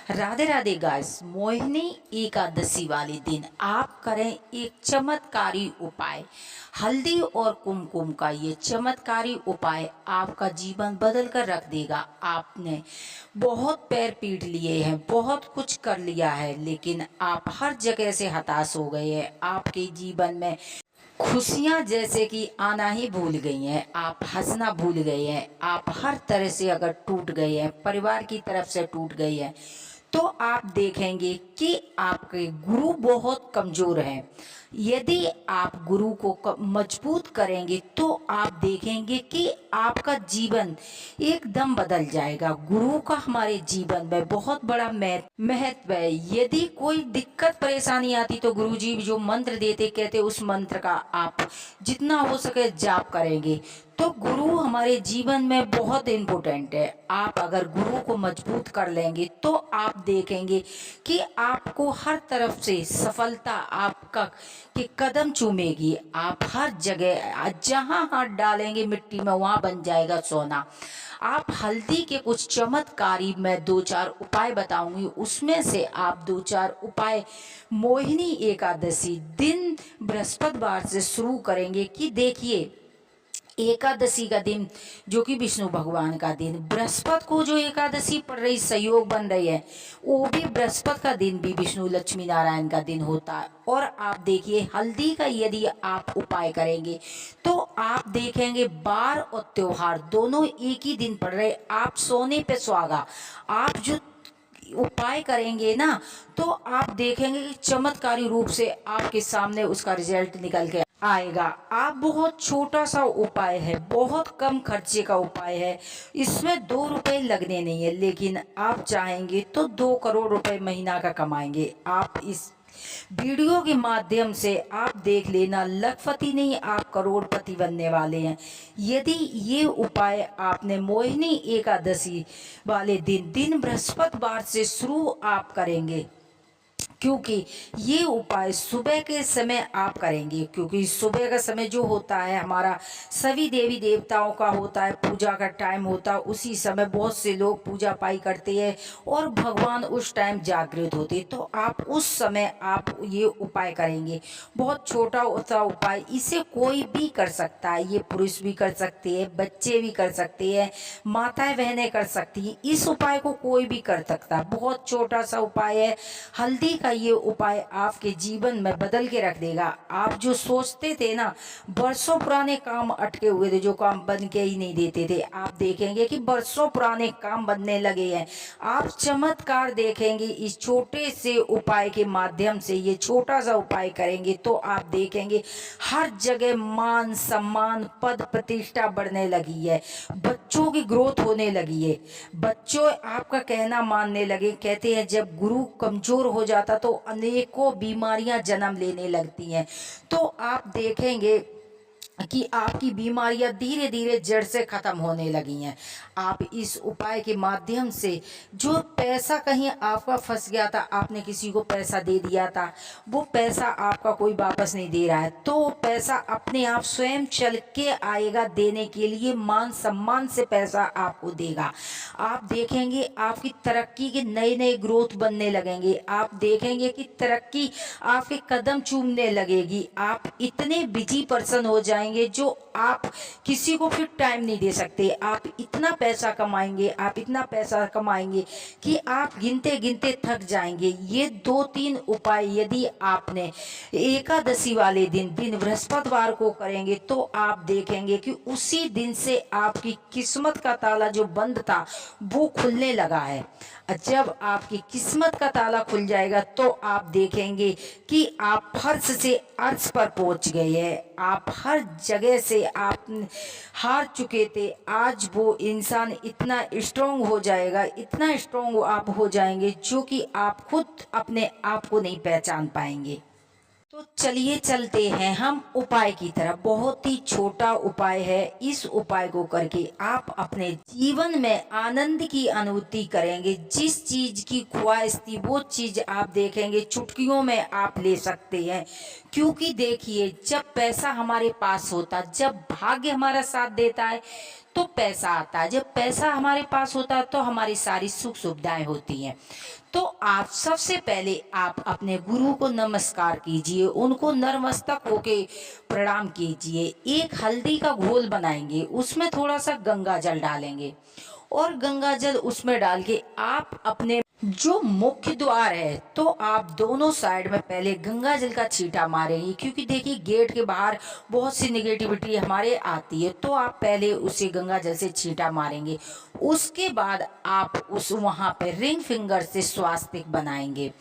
Radhe Radhe guys. Mohini Ekadashi वाले दिन आप करें एक चमत्कारी उपाय। हल्दी और कुमकुम का ये चमत्कारी उपाय आपका जीवन बदल कर रख देगा। आपने बहुत पैर पीट लिए हैं, बहुत कुछ कर लिया है, लेकिन आप हर जगह से हताश हो गए हैं। आपके जीवन में खुशियाँ जैसे कि आना ही भूल गई हैं, आप हंसना भूल गए हैं, आप हर तरह से अगर टूट गए हैं, परिवार की तरफ से टूट गए हैं, तो आप देखेंगे कि आपके गुरु बहुत कमज़ोर हैं। यदि आप गुरु को मजबूत करेंगे तो आप देखेंगे कि आपका जीवन एकदम बदल जाएगा। गुरु का हमारे जीवन में बहुत बड़ा महत्व है। यदि कोई दिक्कत परेशानी आती तो गुरु जी जो मंत्र देते कहते उस मंत्र का आप जितना हो सके जाप करेंगे तो गुरु हमारे जीवन में बहुत इम्पोर्टेंट है। आप अगर गुरु को मजबूत कर लेंगे तो आप देखेंगे कि आपको हर तरफ से सफलता आपका के कदम चूमेगी। आप हर जगह जहां हाथ डालेंगे मिट्टी में वहां बन जाएगा सोना। आप हल्दी के कुछ चमत्कारी मैं 2-4 उपाय बताऊंगी, उसमें से आप 2-4 उपाय मोहिनी एकादशी दिन बृहस्पतिवार से शुरू करेंगे। कि देखिए, एकादशी का दिन जो कि विष्णु भगवान का दिन, बृहस्पति को जो एकादशी पड़ रही सहयोग बन रही है, वो भी बृहस्पति का दिन भी विष्णु लक्ष्मी नारायण का दिन होता है। और आप देखिए, हल्दी का यदि आप उपाय करेंगे तो आप देखेंगे बार और त्योहार दोनों एक ही दिन पड़ रहे। आप सोने पे सुहागा आप जो उपाय करेंगे ना, तो आप देखेंगे कि चमत्कारी रूप से आपके सामने उसका रिजल्ट निकल के आएगा। आप बहुत छोटा सा उपाय है, बहुत कम खर्चे का उपाय है, इसमें 2 रुपए लगने नहीं है, लेकिन आप चाहेंगे तो 2 करोड़ रुपए महीना का कमाएंगे। आप इस वीडियो के माध्यम से आप देख लेना, लखपति नहीं आप करोड़पति बनने वाले हैं। यदि ये उपाय आपने मोहिनी एकादशी वाले दिन बृहस्पतिवार से शुरू आप करेंगे, क्योंकि ये उपाय सुबह के समय आप करेंगे, क्योंकि सुबह का समय जो होता है हमारा सभी देवी देवताओं का होता है, पूजा का टाइम होता है। उसी समय बहुत से लोग पूजा पाई करते हैं और भगवान उस टाइम जागृत होते, तो आप उस समय आप ये उपाय करेंगे। बहुत छोटा सा उपाय, इसे कोई भी कर सकता है, ये पुरुष भी कर सकते हैं, बच्चे भी कर सकते हैं, माताएं बहनें कर सकती हैं। इस उपाय को कोई भी कर सकता है, बहुत छोटा सा उपाय है। हल्दी का ये उपाय आपके जीवन में बदल के रख देगा। आप जो सोचते थे ना, बरसों पुराने काम अटके हुए थे, जो काम बन के ही नहीं देते थे, आप देखेंगे कि बरसों पुराने काम बनने लगे हैं। आप चमत्कार देखेंगे इस छोटे से उपाय के माध्यम से। ये छोटा सा उपाय करेंगे तो आप देखेंगे हर जगह मान सम्मान पद प्रतिष्ठा बढ़ने लगी है, बच्चों की ग्रोथ होने लगी है, बच्चों आपका कहना मानने लगे। कहते हैं जब गुरु कमजोर हो जाता तो अनेकों बीमारियां जन्म लेने लगती हैं। तो आप देखेंगे कि आपकी बीमारियां धीरे धीरे जड़ से खत्म होने लगी हैं। आप इस उपाय के माध्यम से जो पैसा कहीं आपका फंस गया था, आपने किसी को पैसा दे दिया था, वो पैसा आपका कोई वापस नहीं दे रहा है, तो पैसा अपने आप स्वयं चल के आएगा देने के लिए। मान सम्मान से पैसा आपको देगा। आप देखेंगे आपकी तरक्की के नए नए ग्रोथ बनने लगेंगे। आप देखेंगे कि तरक्की आपके कदम चूमने लगेगी। आप इतने बिजी पर्सन हो जाएंगे जो आप किसी को फिर टाइम नहीं दे सकते। आप इतना पैसा कमाएंगे, आप इतना पैसा कमाएंगे कि आप गिनते गिनते थक जाएंगे। ये 2-3 उपाय यदि आपने एकादशी वाले दिन बृहस्पतिवार को करेंगे तो आप देखेंगे कि उसी दिन से आपकी किस्मत का ताला जो बंद था वो खुलने लगा है। जब आपकी किस्मत का ताला खुल जाएगा तो आप देखेंगे कि आप फर्श से अर्श पर पहुंच गए हैं। आप हर जगह से आप हार चुके थे, आज वो इंसान इतना स्ट्रोंग हो जाएगा, इतना स्ट्रोंग आप हो जाएंगे जो कि आप खुद अपने आप को नहीं पहचान पाएंगे। तो चलिए चलते हैं हम उपाय की तरफ। बहुत ही छोटा उपाय है, इस उपाय को करके आप अपने जीवन में आनंद की अनुभूति करेंगे। जिस चीज की ख्वाहिश थी वो चीज आप देखेंगे चुटकियों में आप ले सकते हैं। क्योंकि देखिए, जब पैसा हमारे पास होता, जब भाग्य हमारा साथ देता है तो पैसा आता है। जब पैसा हमारे पास होता है तो हमारी सारी सुख सुविधाएं होती हैं। तो आप सबसे पहले आप अपने गुरु को नमस्कार कीजिए, उनको नतमस्तक होके प्रणाम कीजिए। एक हल्दी का घोल बनाएंगे, उसमें थोड़ा सा गंगा जल डालेंगे और गंगा जल उसमें डाल के आप अपने जो मुख्य द्वार है तो आप दोनों साइड में पहले गंगा जल का छींटा मारेंगे, क्योंकि देखिए गेट के बाहर बहुत सी निगेटिविटी हमारे आती है। तो आप पहले उसे गंगा जल से छींटा मारेंगे। उसके बाद आप उस वहां पे रिंग फिंगर से स्वास्तिक बनाएंगे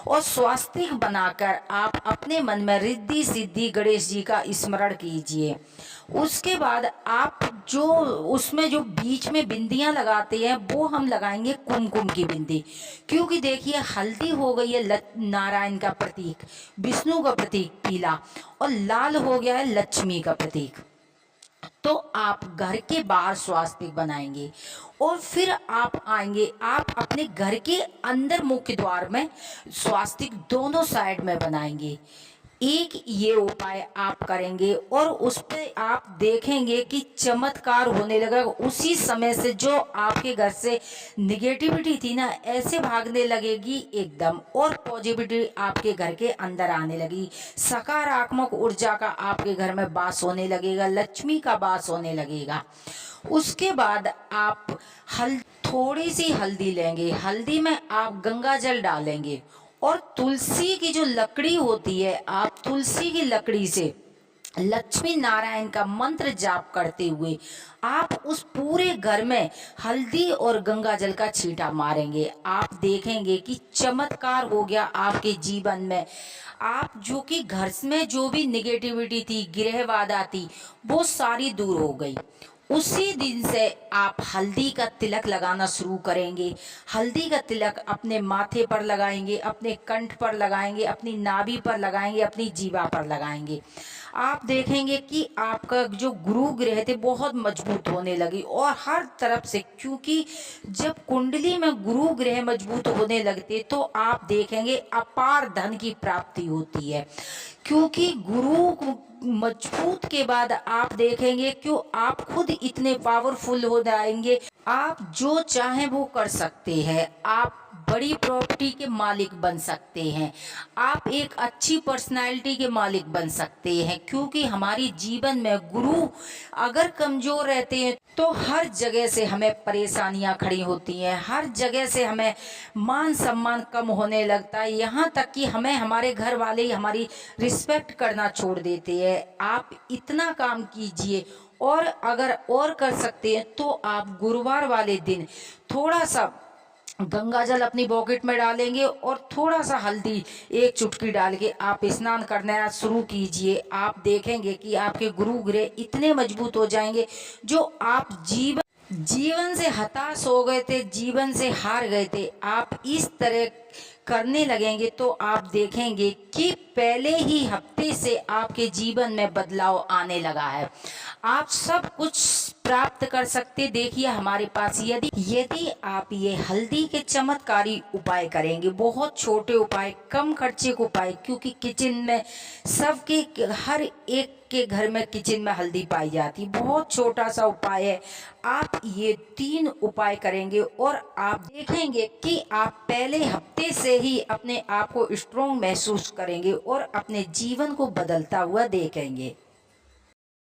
और स्वास्तिक बनाकर आप अपने मन में रिद्धि सिद्धि गणेश जी का स्मरण कीजिए। उसके बाद आप जो उसमें जो बीच में बिंदियां लगाते हैं वो हम लगाएंगे कुमकुम की बिंदी, क्योंकि देखिए हल्दी हो गई है नारायण का प्रतीक, विष्णु का प्रतीक पीला, और लाल हो गया है लक्ष्मी का प्रतीक। तो आप घर के बाहर स्वास्तिक बनाएंगे और फिर आप आएंगे, आप अपने घर के अंदर मुख्य द्वार में स्वास्तिक दोनों साइड में बनाएंगे। एक ये उपाय आप करेंगे और उस पे आप देखेंगे कि चमत्कार होने लगेगा। उसी समय से जो आपके घर से निगेटिविटी थी ना, ऐसे भागने लगेगी एकदम, और पॉजिटिविटी आपके घर के अंदर आने लगी। सकारात्मक ऊर्जा का आपके घर में वास होने लगेगा, लक्ष्मी का वास होने लगेगा। उसके बाद आप थोड़ी सी हल्दी लेंगे, हल्दी में आप गंगा जल डालेंगे और तुलसी की जो लकड़ी होती है, आप तुलसी की लकड़ी से लक्ष्मी नारायण का मंत्र जाप करते हुए आप उस पूरे घर में हल्दी और गंगा जल का छींटा मारेंगे। आप देखेंगे कि चमत्कार हो गया आपके जीवन में। आप जो कि घर में जो भी निगेटिविटी थी, गृहबाधा थी, वो सारी दूर हो गई। उसी दिन से आप हल्दी का तिलक लगाना शुरू करेंगे। हल्दी का तिलक अपने माथे पर लगाएंगे, अपने कंठ पर लगाएंगे, अपनी नाभि पर लगाएंगे, अपनी जीवा पर लगाएंगे। आप देखेंगे कि आपका जो गुरु ग्रह थे बहुत मजबूत होने लगी और हर तरफ से, क्योंकि जब कुंडली में गुरु ग्रह मजबूत होने लगते तो आप देखेंगे अपार धन की प्राप्ति होती है। क्योंकि गुरु मजबूत के बाद आप देखेंगे क्यों आप खुद इतने पावरफुल हो जाएंगे, आप जो चाहें वो कर सकते हैं। आप बड़ी प्रॉपर्टी के मालिक बन सकते हैं, आप एक अच्छी पर्सनालिटी के मालिक बन सकते हैं। क्योंकि हमारी जीवन में गुरु अगर कमजोर रहते हैं तो हर जगह से हमें परेशानियां खड़ी होती हैं, हर जगह से हमें मान सम्मान कम होने लगता है, यहाँ तक कि हमें हमारे घर वाले ही हमारी रिस्पेक्ट करना छोड़ देते हैं। आप इतना काम कीजिए, और अगर और कर सकते हैं तो आप गुरुवार वाले दिन थोड़ा सा गंगा जल अपनी पॉकेट में डालेंगे और थोड़ा सा हल्दी एक चुटकी डाल के आप स्नान करना शुरू कीजिए। आप देखेंगे कि आपके गुरु ग्रह इतने मजबूत हो जाएंगे, जो आप जीवन से हताश हो गए थे, जीवन से हार गए थे, आप इस तरह करने लगेंगे तो आप देखेंगे कि पहले ही हफ्ते से आपके जीवन में बदलाव आने लगा है। आप सब कुछ प्राप्त कर सकते। देखिए हमारे पास यदि आप ये हल्दी के चमत्कारी उपाय करेंगे, बहुत छोटे उपाय, कम खर्चे के उपाय, क्योंकि किचन में सबके हर एक के घर में किचन में हल्दी पाई जाती, बहुत छोटा सा उपाय है। आप ये 3 उपाय करेंगे और आप देखेंगे कि आप पहले हफ्ते से ही अपने आप को स्ट्रॉन्ग महसूस करेंगे और अपने जीवन को बदलता हुआ देखेंगे।